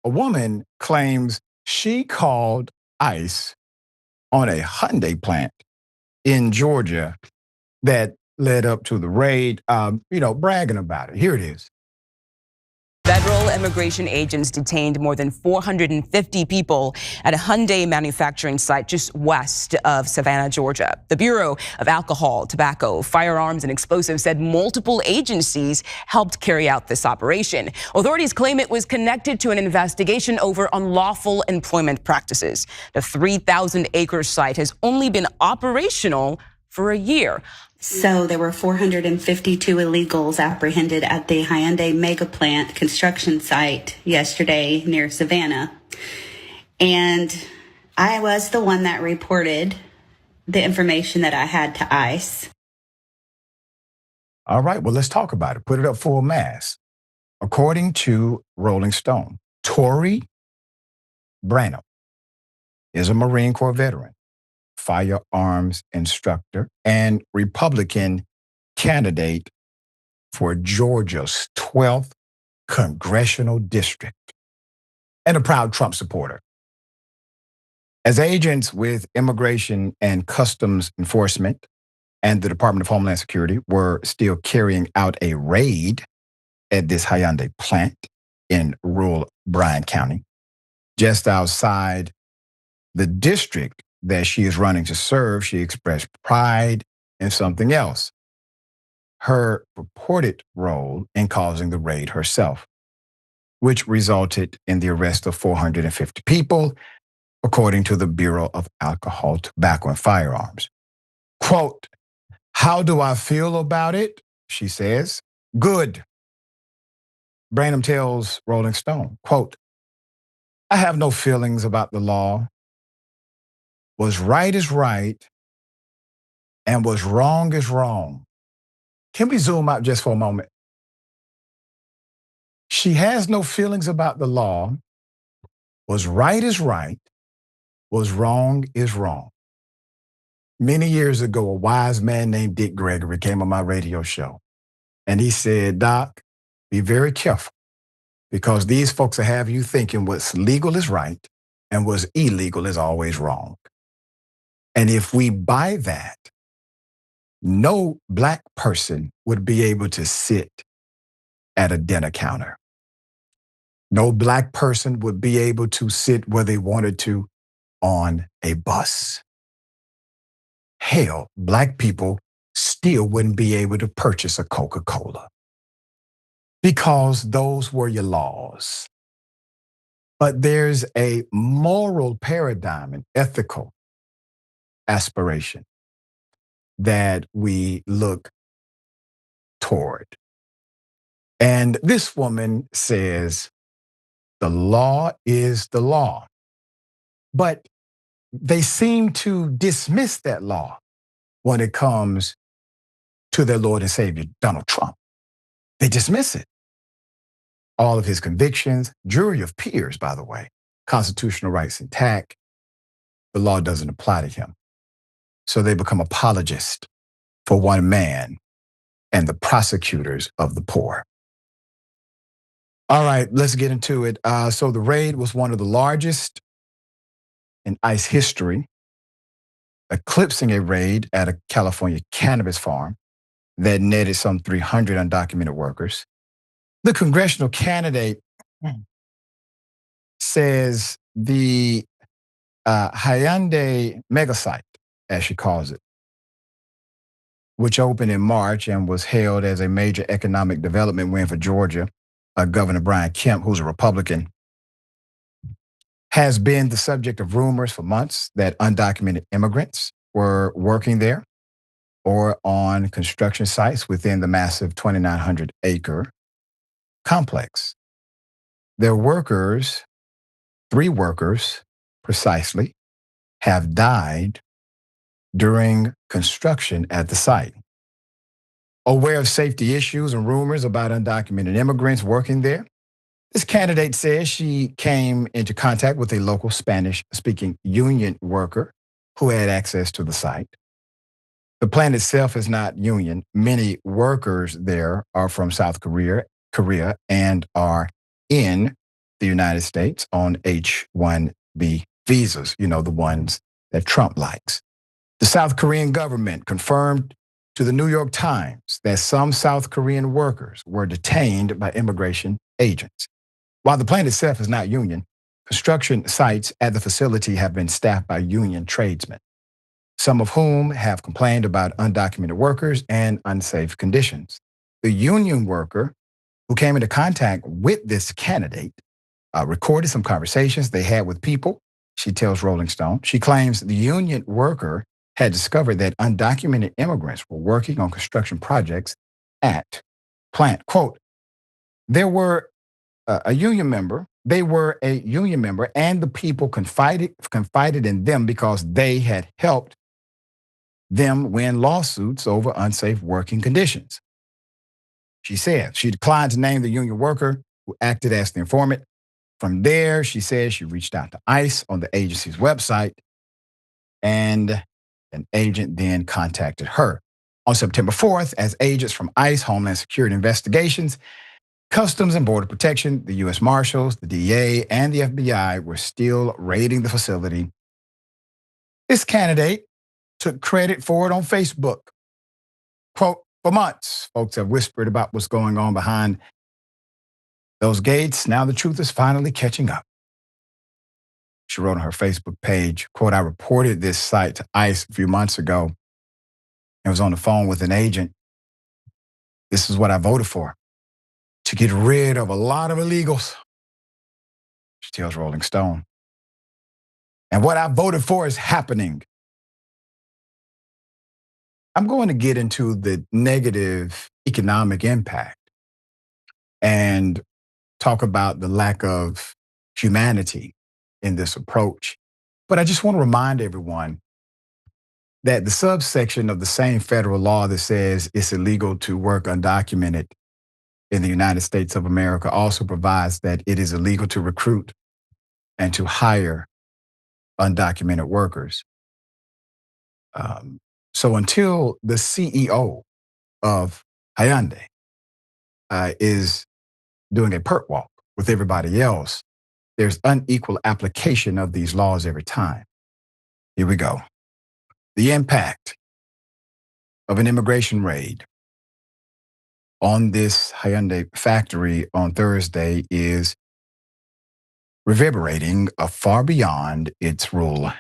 a woman claims she called ICE on a Hyundai plant in Georgia that led up to the raid, bragging about it. Here it is. Federal immigration agents detained more than 450 people at a Hyundai manufacturing site just west of Savannah, Georgia. The Bureau of Alcohol, Tobacco, Firearms, and Explosives said multiple agencies helped carry out this operation. Authorities claim it was connected to an investigation over unlawful employment practices. The 3,000-acre site has only been operational for a year. So there were 452 illegals apprehended at the Hyundai mega plant construction site yesterday near Savannah. And I was the one that reported the information that I had to ICE. All right, well, let's talk about it. Put it up full mass. According to Rolling Stone, Tory Branham is a Marine Corps veteran, firearms instructor, and Republican candidate for Georgia's 12th congressional district, and a proud Trump supporter. As agents with Immigration and Customs Enforcement and the Department of Homeland Security were still carrying out a raid at this Hyundai plant in rural Bryan County, just outside the district that she is running to serve, she expressed pride in something else: her purported role in causing the raid herself, which resulted in the arrest of 450 people, according to the Bureau of Alcohol, Tobacco, and Firearms. Quote, "How do I feel about it?" she says. "Good." Branham tells Rolling Stone, quote, "I have no feelings about the law. What's right is right, and what's wrong is wrong." Can we zoom out just for a moment? She has no feelings about the law. What's right is right. What's wrong is wrong. Many years ago, a wise man named Dick Gregory came on my radio show, and he said, "Doc, be very careful, because these folks will have you thinking what's legal is right and what's illegal is always wrong. And if we buy that, no Black person would be able to sit at a dinner counter. No Black person would be able to sit where they wanted to on a bus. Hell, Black people still wouldn't be able to purchase a Coca-Cola, because those were your laws. But there's a moral paradigm, an ethical aspiration that we look toward. And this woman says, the law is the law. But they seem to dismiss that law when it comes to their Lord and Savior, Donald Trump. They dismiss it. All of his convictions, jury of peers, by the way, constitutional rights intact, the law doesn't apply to him. So they become apologists for one man and the prosecutors of the poor. All right, let's get into it. So the raid was one of the largest in ICE history, eclipsing a raid at a California cannabis farm that netted some 300 undocumented workers. The congressional candidate says the Hyundai megasite, as she calls it, which opened in March and was hailed as a major economic development win for Georgia, Governor Brian Kemp, who's a Republican, has been the subject of rumors for months that undocumented immigrants were working there or on construction sites within the massive 2,900-acre complex. Their workers, 3 workers precisely, have died during construction at the site. Aware of safety issues and rumors about undocumented immigrants working there, this candidate says she came into contact with a local Spanish-speaking union worker who had access to the site. The plant itself is not union. Many workers there are from South Korea and are in the United States on H-1B visas, the ones that Trump likes. The South Korean government confirmed to the New York Times that some South Korean workers were detained by immigration agents. While the plant itself is not union, construction sites at the facility have been staffed by union tradesmen, some of whom have complained about undocumented workers and unsafe conditions. The union worker who came into contact with this candidate recorded some conversations they had with people, she tells Rolling Stone. She claims the union worker had discovered that undocumented immigrants were working on construction projects at plant. Quote, they were a union member, and the people confided in them because they had helped them win lawsuits over unsafe working conditions. She said she declined to name the union worker who acted as the informant. From there, she says she reached out to ICE on the agency's website, and an agent then contacted her. On September 4th, as agents from ICE, Homeland Security Investigations, Customs and Border Protection, the U.S. Marshals, the DEA, and the FBI were still raiding the facility, this candidate took credit for it on Facebook. Quote, for months, folks have whispered about what's going on behind those gates. Now the truth is finally catching up. She wrote on her Facebook page, quote, I reported this site to ICE a few months ago and was on the phone with an agent. This is what I voted for, to get rid of a lot of illegals, she tells Rolling Stone. And what I voted for is happening. I'm going to get into the negative economic impact and talk about the lack of humanity in this approach. But I just want to remind everyone that the subsection of the same federal law that says it's illegal to work undocumented in the United States of America also provides that it is illegal to recruit and to hire undocumented workers. So until the CEO of Hyundai is doing a perk walk with everybody else, there's unequal application of these laws every time. Here we go. The impact of an immigration raid on this Hyundai factory on Thursday is reverberating far beyond its rural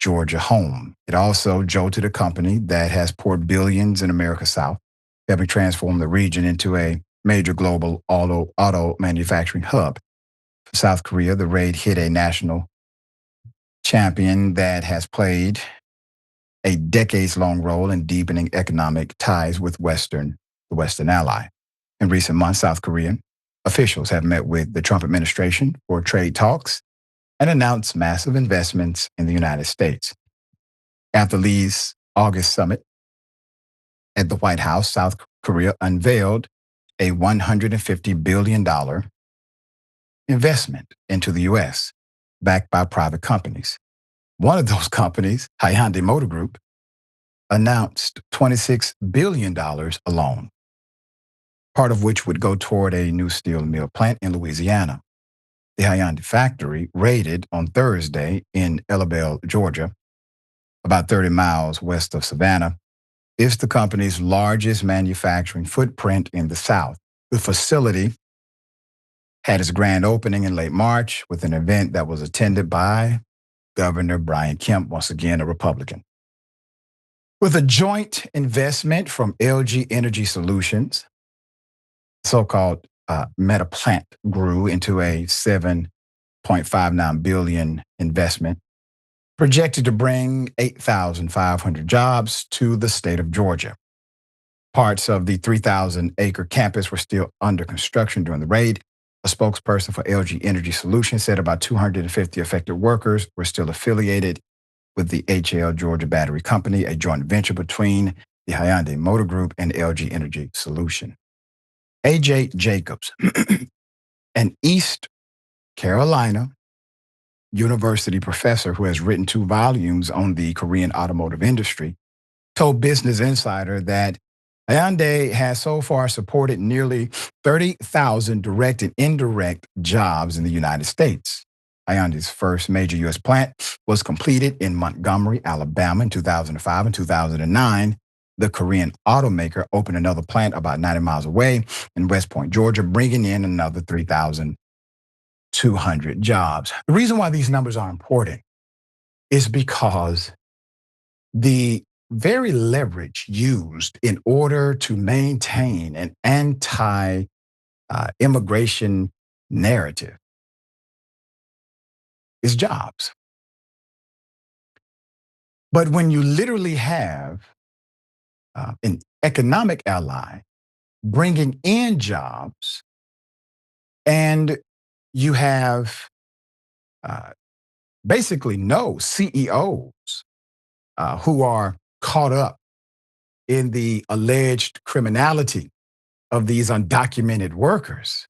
Georgia home. It also jolted a company that has poured billions in America's South, helping transform the region into a major global auto manufacturing hub. For South Korea, the raid hit a national champion that has played a decades-long role in deepening economic ties with the Western ally. In recent months, South Korean officials have met with the Trump administration for trade talks and announced massive investments in the United States. After Lee's August summit at the White House, South Korea unveiled a $150 billion investment into the U.S., backed by private companies. One of those companies, Hyundai Motor Group, announced $26 billion alone, part of which would go toward a new steel mill plant in Louisiana. The Hyundai factory raided on Thursday in Ellabell, Georgia, about 30 miles west of Savannah, is the company's largest manufacturing footprint in the South. The facility had its grand opening in late March with an event that was attended by Governor Brian Kemp, once again a Republican. With a joint investment from LG Energy Solutions, so-called Meta plant grew into a $7.59 billion investment, projected to bring 8,500 jobs to the state of Georgia. Parts of the 3,000-acre campus were still under construction during the raid. A spokesperson for LG Energy Solutions said about 250 affected workers were still affiliated with the HL Georgia Battery Company, a joint venture between the Hyundai Motor Group and LG Energy Solution. A.J. Jacobs, an East Carolina University professor who has written 2 volumes on the Korean automotive industry, told Business Insider that Hyundai has so far supported nearly 30,000 direct and indirect jobs in the United States. Hyundai's first major U.S. plant was completed in Montgomery, Alabama in 2005 and 2009. The Korean automaker opened another plant about 90 miles away in West Point, Georgia, bringing in another 3,200 jobs. The reason why these numbers are important is because the very leverage used in order to maintain an anti-immigration narrative is jobs. But when you literally have an economic ally bringing in jobs, and you have basically no CEOs who are caught up in the alleged criminality of these undocumented workers,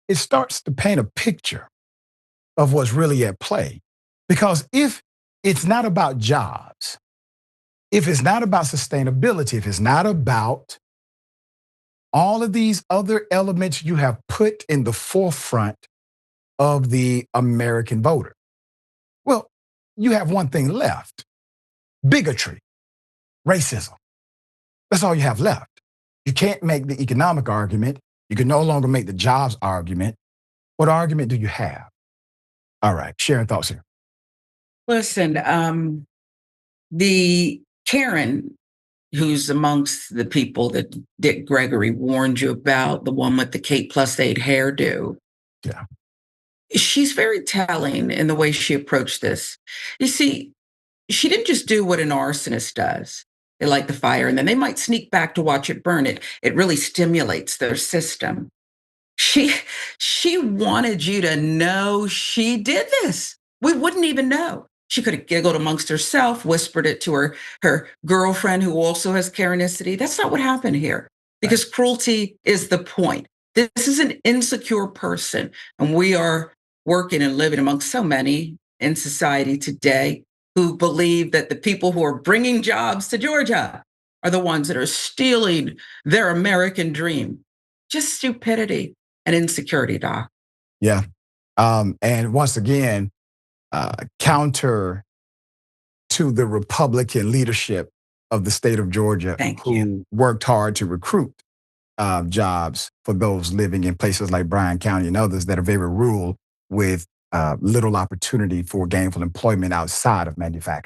it starts to paint a picture of what's really at play. Because if it's not about jobs, if it's not about sustainability, if it's not about all of these other elements you have put in the forefront of the American voter, well, you have one thing left: bigotry, racism. That's all you have left. You can't make the economic argument. You can no longer make the jobs argument. What argument do you have? All right, Sharon, thoughts here. Listen, the Karen, who's amongst the people that Dick Gregory warned you about, the one with the Kate Plus 8 hairdo. Yeah. She's very telling in the way she approached this. You see, she didn't just do what an arsonist does. They light the fire and then they might sneak back to watch it burn. It really stimulates their system. She wanted you to know she did this. We wouldn't even know. She could have giggled amongst herself, whispered it to her girlfriend who also has Karenicity. That's not what happened here, because cruelty is the point. This is an insecure person, and we are working and living amongst so many in society today who believe that the people who are bringing jobs to Georgia are the ones that are stealing their American dream. Just stupidity and insecurity, Doc. Yeah. And once again, counter to the Republican leadership of the state of Georgia, who worked hard to recruit jobs for those living in places like Bryan County and others that are very rural with little opportunity for gainful employment outside of manufacturing.